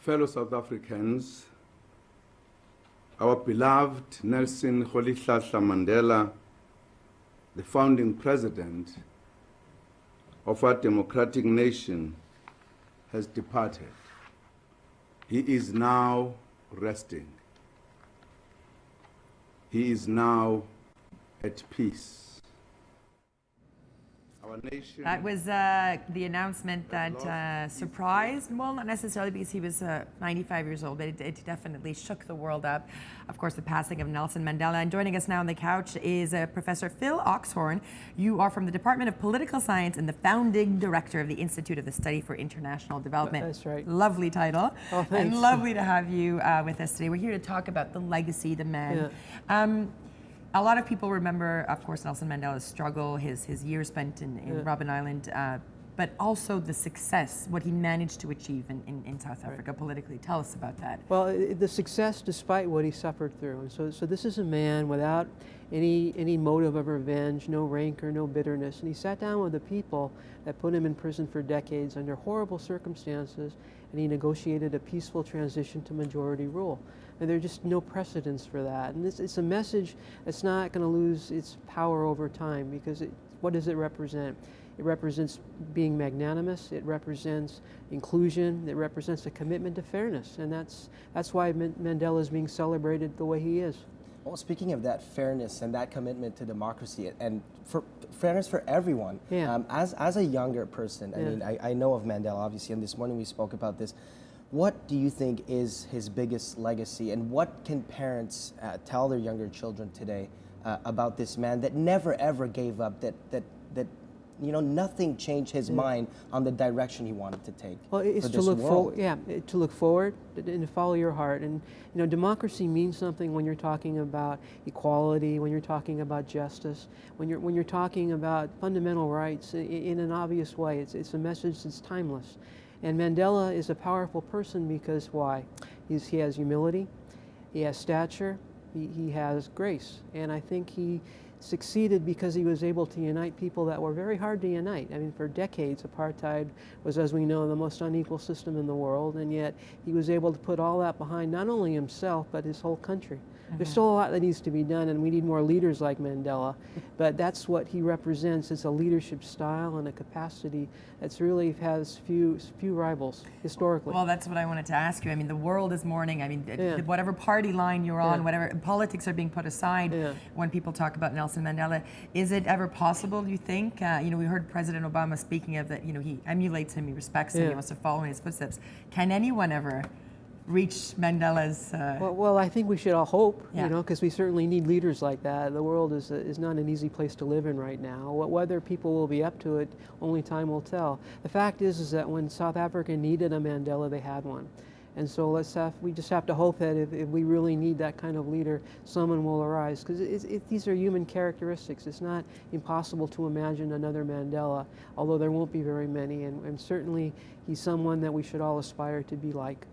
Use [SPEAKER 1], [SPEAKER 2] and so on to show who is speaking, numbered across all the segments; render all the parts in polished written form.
[SPEAKER 1] fellow South Africans, our beloved Nelson Mandela, the founding president of our democratic nation, has departed. He is now resting. He is now at peace. Our nation.
[SPEAKER 2] That was the announcement that surprised, well, not necessarily because he was 95 years old, but it definitely shook the world up. Of course, the passing of Nelson Mandela. And joining us now on the couch is Professor Phil Oxhorn. You are from the Department of Political Science and the founding director of the Institute of the Study for International Development.
[SPEAKER 3] That's right.
[SPEAKER 2] Lovely title.
[SPEAKER 3] Oh, thanks.
[SPEAKER 2] And lovely to have you with us today. We're here to talk about the legacy, the man.
[SPEAKER 3] Yeah.
[SPEAKER 2] A lot of people remember, of course, Nelson Mandela's struggle, his years spent in Robben Island, but also the success, what he managed to achieve in South Africa politically. Tell us about that.
[SPEAKER 3] Well, the success despite what he suffered through. And so this is a man without any motive of revenge, no rancor, no bitterness. And he sat down with the people that put him in prison for decades under horrible circumstances, and he negotiated a peaceful transition to majority rule. And there are just no precedents for that. And it's a message that's not going to lose its power over time, because what does it represent? It represents being magnanimous, it represents inclusion, it represents a commitment to fairness. And that's why Mandela is being celebrated the way he is.
[SPEAKER 4] Well, speaking of that fairness and that commitment to democracy and for fairness for everyone, as a younger person, I mean, I know of Mandela, obviously, and this morning we spoke about this. What do you think is his biggest legacy, and what can parents tell their younger children today about this man that never ever gave up, that nothing changed his mind on the direction he wanted to take?
[SPEAKER 3] Well, it's to look forward, to look forward and to follow your heart. And democracy means something when you're talking about equality, when you're talking about justice, when you're talking about fundamental rights in an obvious way. It's a message that's timeless. And Mandela is a powerful person because why? He has humility, he has stature, he has grace. And I think he succeeded because he was able to unite people that were very hard to unite. I mean, for decades, apartheid was, as we know, the most unequal system in the world, and yet he was able to put all that behind not only himself, but his whole country. There's still a lot that needs to be done, and we need more leaders like Mandela, but that's what he represents. It's a leadership style and a capacity that's really has few rivals historically.
[SPEAKER 2] Well, that's what I wanted to ask you. I mean, the world is mourning. I mean, whatever party line you're on, whatever politics are being put aside when people talk about Nelson Mandela. Is it ever possible, do you think? We heard President Obama speaking of that, he emulates him, he respects him, he wants to follow in his footsteps. Can anyone ever reach Mandela's...
[SPEAKER 3] Well, I think we should all hope, because we certainly need leaders like that. The world is not an easy place to live in right now. Whether people will be up to it, only time will tell. The fact is that when South Africa needed a Mandela, they had one. And so we just have to hope that if we really need that kind of leader, someone will arise. Because these are human characteristics. It's not impossible to imagine another Mandela, although there won't be very many. And certainly he's someone that we should all aspire to be like.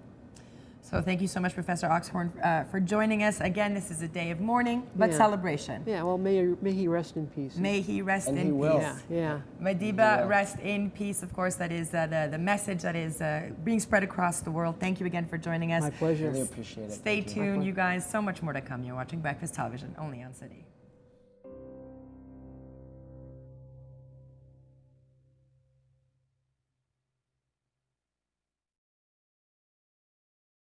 [SPEAKER 2] So thank you so much, Professor Oxhorn, for joining us. Again, this is a day of mourning, but celebration.
[SPEAKER 3] Yeah, well, may he rest in peace.
[SPEAKER 2] May he rest in peace.
[SPEAKER 4] Will.
[SPEAKER 3] Yeah.
[SPEAKER 2] Madiba, rest in peace. Of course, that is the message that is being spread across the world. Thank you again for joining us.
[SPEAKER 3] My pleasure.
[SPEAKER 4] Really appreciate it.
[SPEAKER 2] Stay tuned, you guys. So much more to come. You're watching Breakfast Television, only on City.